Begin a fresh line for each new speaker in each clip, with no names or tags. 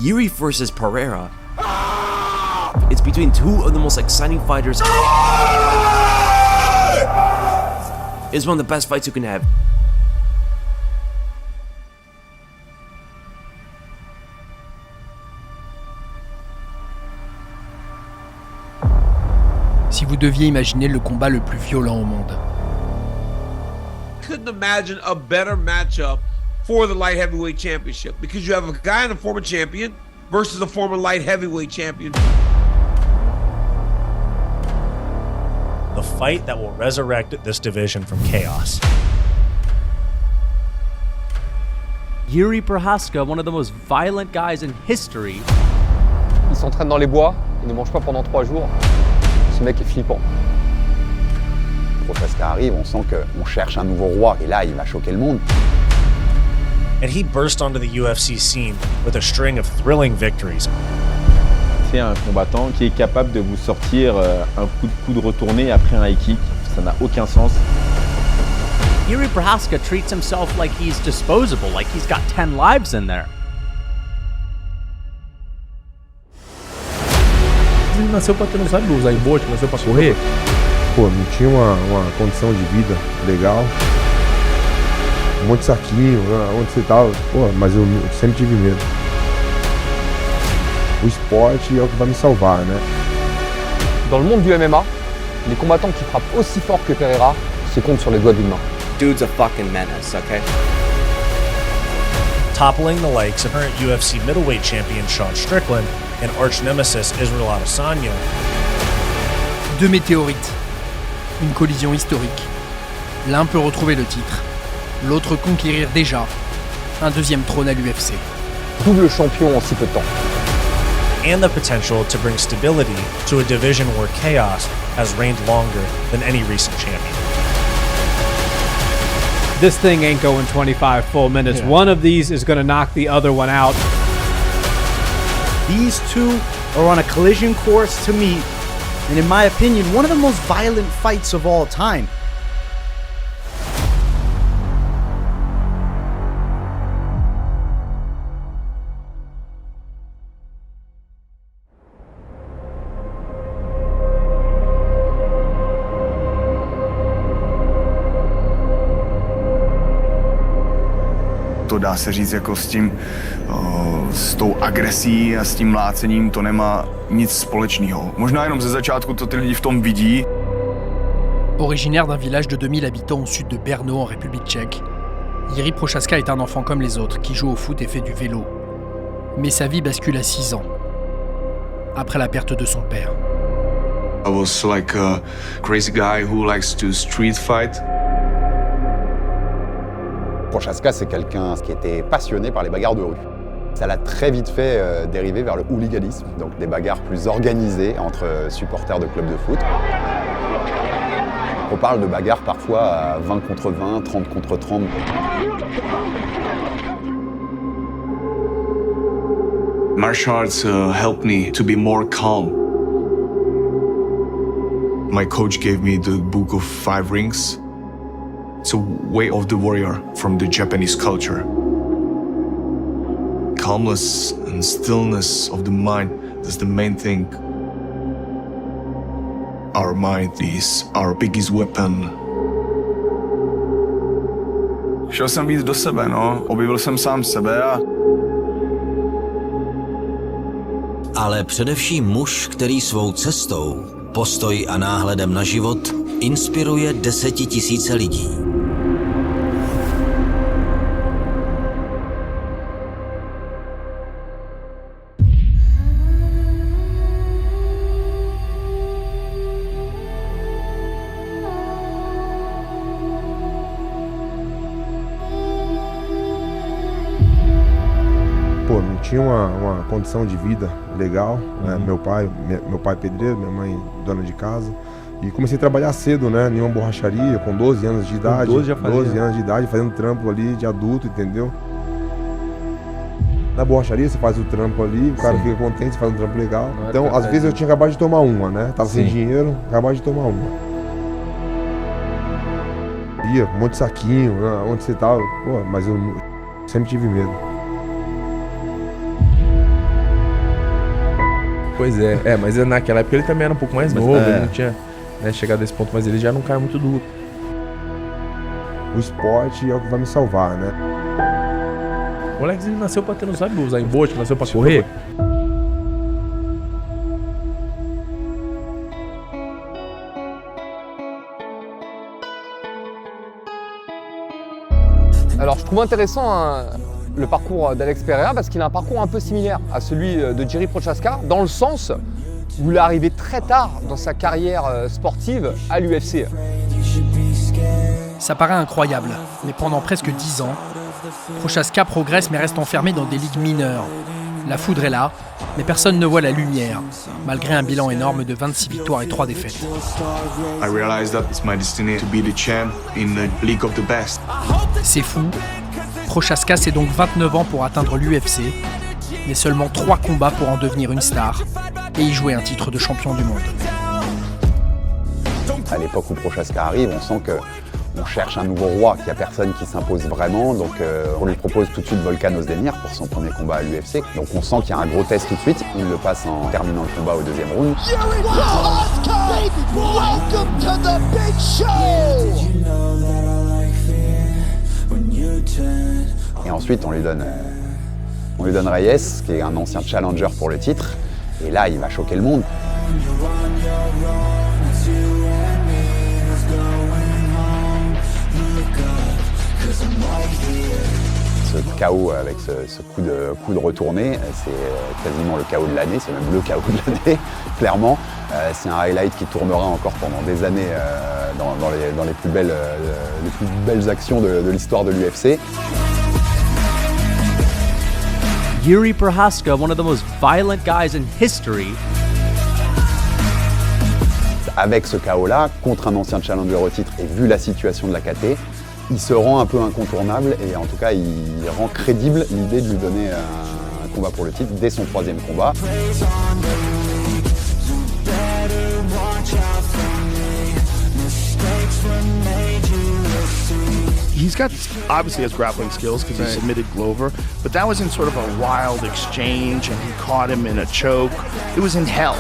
Yuri versus Pereira. It's between two of the most exciting fighters. It's one of the best fights you can have.
Si vous deviez imaginer le combat le plus violent au monde.
Couldn't imagine a better matchup for the light heavyweight championship because you have a guy and a former champion versus a former light heavyweight champion.
The fight that will resurrect this division from chaos.
Yuri Prochazka, one of the most violent guys in history.
Il s'entraîne dans les bois, il ne mange pas pendant 3 jours. Ce mec est flippant.
Prochazka arrive, on sent qu'on cherche un nouveau roi, et là, il va choquer le monde.
And he burst onto the UFC scene with a string of thrilling victories.
C'est un combattant qui est capable de vous sortir un coup de coude retourné après un high kick. Ça n'a aucun sens.
Yuri Prochazka treats himself like he's disposable, like he's got 10 lives in there.
Ele nasceu para ter, não sabe usar embote, nasceu para correr.
Pô, não tinha uma condição de vida legal. Um monte de saquinho, onde você tava. Pô, mas eu sempre tive medo. O esporte é o que vai me salvar, né?
Dans le monde du MMA, les combattants qui frappent aussi fort que Pereira se comptent sur les doigts d'une main.
Dude's a fucking menace, okay?
Toppling the likes of current UFC middleweight champion Sean Strickland and arch nemesis Israel Adesanya.
2 météorites. Une collision historique. L'un peut retrouver le titre. L'autre conquérir déjà un deuxième trône à l'UFC.
Double champion en si peu de temps.
And the potential to bring stability to a division where chaos has reigned longer than any recent champion.
This thing ain't going 25 full minutes. Yeah. One of these is going to knock the other one out.
These two are on a collision course to meet, and in my opinion, one of the most violent fights of all time.
To dá se říct jako s tou agresí a s tím mlácením to nemá nic společného. Možná jenom ze začátku to ty lidi v tom vidí.
Originaire d'un village de 2000 habitants au sud de Brno en République tchèque, Yuri Prochazka est un enfant comme les autres qui joue au foot et fait du vélo. Mais sa vie bascule à 6 ans, après la perte de son père.
I was like a crazy guy who likes to street fight.
Prochazka, c'est quelqu'un qui était passionné par les bagarres de rue. Ça l'a très vite fait dériver vers le hooliganisme, donc des bagarres plus organisées entre supporters de clubs de foot. On parle de bagarres parfois à 20 contre 20, 30 contre 30.
Martial arts helped me to be more calm. My coach gave me the book of 5 rings. It's a way of the warrior from the Japanese culture. Calmness and stillness of the mind, that's the main thing. Our mind is our biggest weapon. Šel jsem víc do sebe, objevil jsem sám sebe a...
Ale především muž, který svou cestou, postoji a náhledem na život inspiruje 10 000 lidí.
Pô, não tinha uma condição de vida legal, né? Meu pai pedreiro, minha mãe dona de casa. E comecei a trabalhar cedo, né? Em uma borracharia, com 12 anos de idade. 12 anos de idade, fazendo trampo ali de adulto, entendeu? Na borracharia você faz o trampo ali, o cara fica contente, você faz um trampo legal. Então, às vezes eu tinha acabado de tomar uma, né? Tava sem dinheiro, acabado de tomar uma. Ia, um monte de saquinho, né? Onde você tava, pô, mas eu sempre tive medo.
Pois é, mas naquela época ele também era um pouco mais novo, ele não tinha, né, chegado a esse ponto, mas ele já não cai muito duro.
O esporte é o que vai me salvar, né?
O Alex, ele nasceu pra ter, não sabe usar em Bolt, nasceu pra correr.
Alors je trouve intéressant le parcours d'Alex Pereira parce qu'il a un parcours un peu similaire à celui de Jiří Procházka dans le sens où il est arrivé très tard dans sa carrière sportive à l'UFC.
Ça paraît incroyable, mais pendant presque 10 ans, Procházka progresse mais reste enfermé dans des ligues mineures. La foudre est là, mais personne ne voit la lumière, malgré un bilan énorme de 26 victoires et 3 défaites. C'est fou. Procházka, c'est donc 29 ans pour atteindre l'UFC, mais seulement 3 combats pour en devenir une star et y jouer un titre de champion du monde.
À l'époque où Procházka arrive, on sent qu'on cherche un nouveau roi, qu'il n'y a personne qui s'impose vraiment. Donc on lui propose tout de suite Volkan Ozdemir pour son premier combat à l'UFC. Donc on sent qu'il y a un gros test tout de suite. Il le passe en terminant le combat au deuxième round. Et ensuite on lui donne Reyes, qui est un ancien challenger pour le titre. Et là, il va choquer le monde. Ce KO avec ce coup de retourné, c'est quasiment le KO de l'année, c'est même le KO de l'année, clairement. C'est un highlight qui tournera encore pendant des années dans les plus belles actions de l'histoire de l'UFC.
Jiří Procházka, one of the most violent guys in history.
Avec ce KO-là, contre un ancien challenger au titre, et vu la situation de la KT, il se rend un peu incontournable et en tout cas il rend crédible l'idée de lui donner un combat pour le titre dès son 3e combat.
He's got obviously has grappling skills because he submitted Glover, but that was in sort of a wild exchange and he caught him in a choke. It was in hell.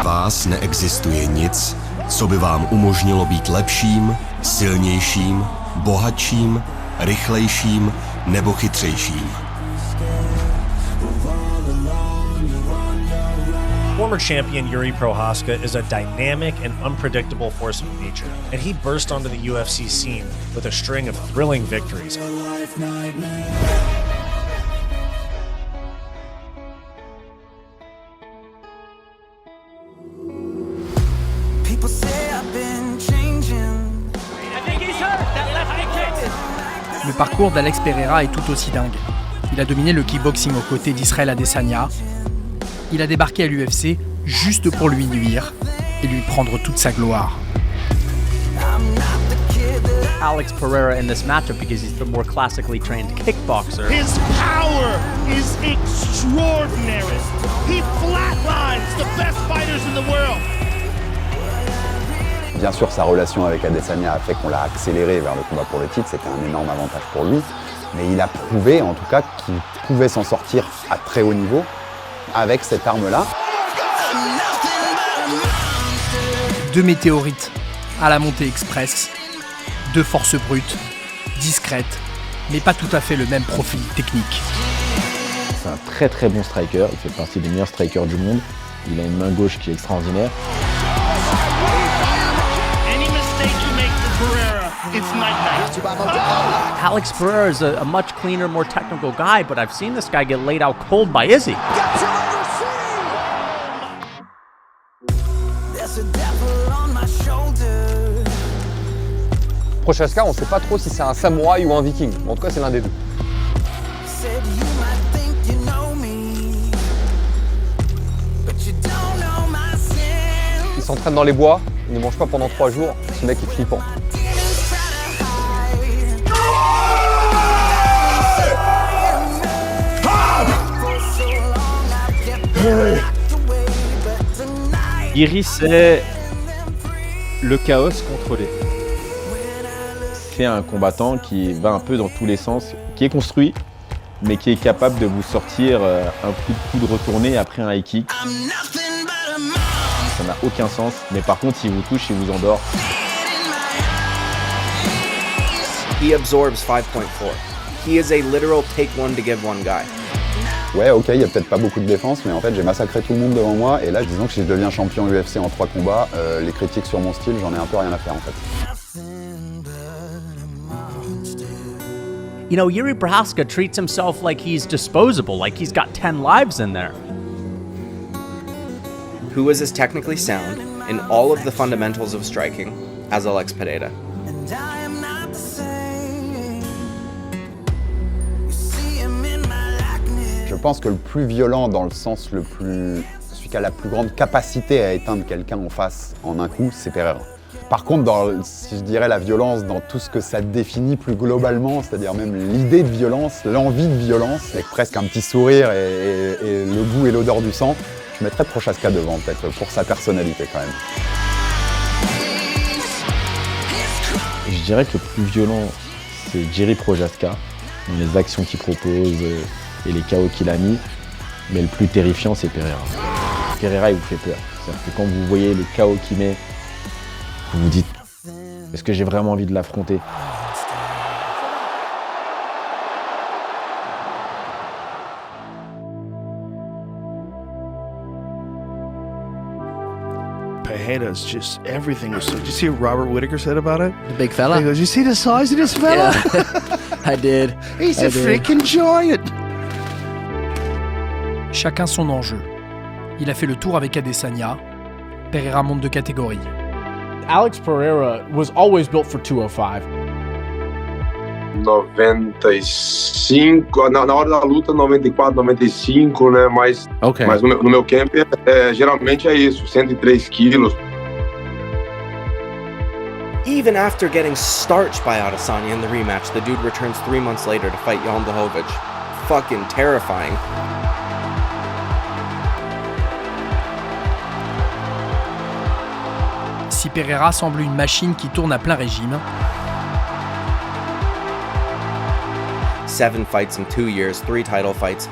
Vás neexistuje nic, co by vám umožnilo být lepším, silnějším, bohatším, rychlejším nebo chytřejším.
Former champion Jiří Procházka is a dynamic and unpredictable force of nature, and he burst onto the UFC scene with a string of thrilling victories.
Le parcours d'Alex Pereira est tout aussi dingue. Il a dominé le kickboxing aux côtés d'Israël Adesanya. Il a débarqué à l'UFC juste pour lui nuire et lui prendre toute sa gloire.
Alex Pereira in this matchup because he's the more classically trained kickboxer.
His power is extraordinary. He flatlines the best fighters in the world.
Bien sûr, sa relation avec Adesanya a fait qu'on l'a accéléré vers le combat pour le titre, c'était un énorme avantage pour lui. Mais il a prouvé en tout cas qu'il pouvait s'en sortir à très haut niveau avec cette arme-là.
2 météorites à la montée express, 2 forces brutes, discrètes, mais pas tout à fait le même profil technique.
C'est un très très bon striker, il fait partie des meilleurs strikers du monde. Il a une main gauche qui est extraordinaire.
Alex Pereira is a much cleaner, more technical guy, but I've seen this guy get laid out cold by Izzy.
Procházka, on ne sait pas trop si c'est un samouraï ou un viking. En tout cas, c'est l'un des deux. Il s'entraîne dans les bois, il ne mange pas pendant 3 jours. Ce mec est flippant.
Jiří, c'est le chaos contrôlé.
c'est un combattant qui va un peu dans tous les sens, qui est construit, mais qui est capable de vous sortir un coup de coude retourné après un high kick. Ça n'a aucun sens, mais par contre, s'il vous touche, il vous endort.
He absorbs 5.4. He is a literal take one to give one guy.
Ouais, ok, il n'y a peut-être pas beaucoup de défense, mais en fait, j'ai massacré tout le monde devant moi. Et là, disons que si je deviens champion UFC en 3 combats, les critiques sur mon style, j'en ai un peu rien à faire en fait.
You know, Yuri Prochazka treats himself like he's disposable, like he's got 10 lives in there.
Who is as technically sound in all of the fundamentals of striking as Alex Pereira?
Je pense que le plus violent dans le sens celui qui a la plus grande capacité à éteindre quelqu'un en face en un coup, c'est Pereira. Par contre, si je dirais la violence dans tout ce que ça définit plus globalement, c'est-à-dire même l'idée de violence, l'envie de violence, avec presque un petit sourire et le goût et l'odeur du sang, je mettrais Prochazka devant peut-être pour sa personnalité quand même.
Je dirais que le plus violent, c'est Jiri Prochazka, dans les actions qu'il propose et les KO qu'il a mis, mais le plus terrifiant, c'est Pereira. Pereira, il vous fait peur. C'est-à-dire que quand vous voyez le KO qu'il met, vous vous dites, est-ce que j'ai vraiment envie de l'affronter?
Pereira's just everything was so. Did you see what Robert Whittaker said about it?
The big fella.
He goes, "You see the size of this fella?
Yeah, I did.
He's a freaking giant."
Chacun son enjeu. Il a fait le tour avec Adesanya. Pereira monte de catégorie.
Alex Pereira was always built for 205.
95, na hora da luta 94, 95, né? Mas no meu camp geralmente é isso, 103 quilos.
Even after getting starched by Adesanya in the rematch, the dude returns 3 months later to fight Jan Blachowicz. Fucking terrifying.
Si Pereira semble une machine qui tourne à plein régime,
7 fights in 2 years, 3 title fights.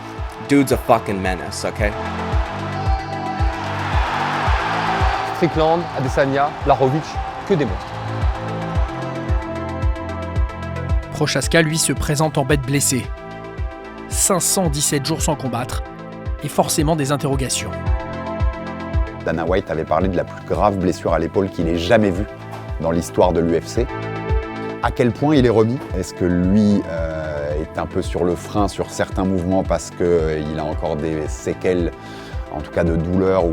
Dude's a fucking menace, okay?
Strickland, Adesanya, Blachowicz, que des monstres.
Prochazka, lui, se présente en bête blessée. 517 jours sans combattre, et forcément des interrogations.
Dana White avait parlé de la plus grave blessure à l'épaule qu'il ait jamais vue dans l'histoire de l'UFC. À quel point il est remis? Est-ce que lui est un peu sur le frein sur certains mouvements parce qu'il a encore des séquelles, en tout cas de douleur, ou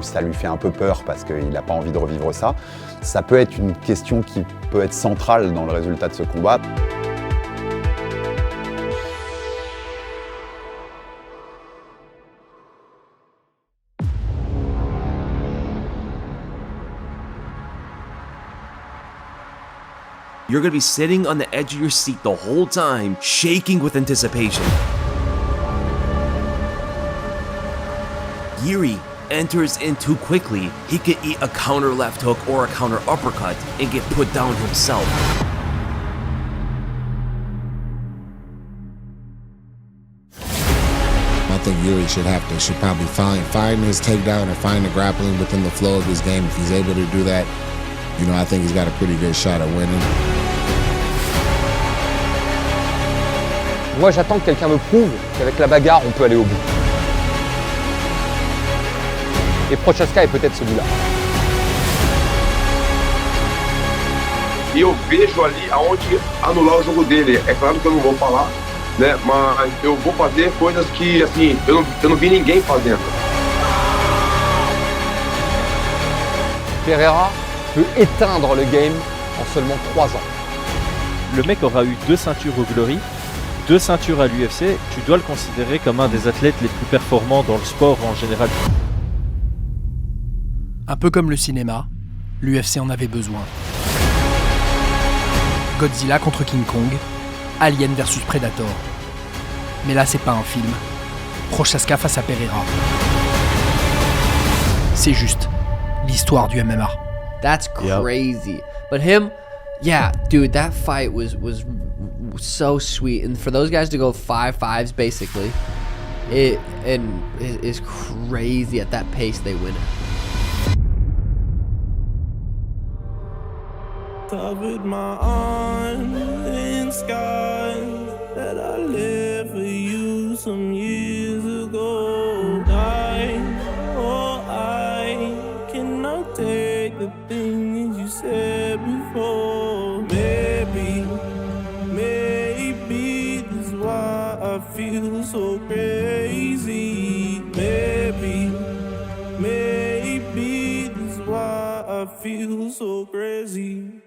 ça lui fait un peu peur parce qu'il n'a pas envie de revivre ça? Ça peut être une question qui peut être centrale dans le résultat de ce combat.
You're going to be sitting on the edge of your seat the whole time, shaking with anticipation. Yuri enters in too quickly. He could eat a counter left hook or a counter uppercut and get put down himself.
I think Yuri should probably find his takedown and find the grappling within the flow of his game. If he's able to do that, you know, I think he's got a pretty good shot at winning.
Moi, j'attends que quelqu'un me prouve qu'avec la bagarre, on peut aller au bout. Et Prochazka est peut-être celui-là.
E eu vejo ali aonde anular o jogo dele. É claro que eu não vou falar, né? Mas eu vou fazer coisas que, assim, eu não vi ninguém fazendo.
Pereira peut éteindre le game en seulement 3 ans.
Le mec aura eu 2 ceintures au Glory, 2 ceintures à l'UFC. Tu dois le considérer comme un des athlètes les plus performants dans le sport en général.
Un peu comme le cinéma, l'UFC en avait besoin. Godzilla contre King Kong, Alien versus Predator. Mais là, c'est pas un film. Prochazka face à Pereira. C'est juste l'histoire du MMA.
That's crazy. But him Yeah, dude, that fight was so sweet, and for those guys to go 5-5s basically, it is crazy at that pace they win it.
Covered my arms in scars that I left for you some years ago. I cannot take the things you said before. Maybe this is why I feel so crazy. Maybe this is why I feel so crazy.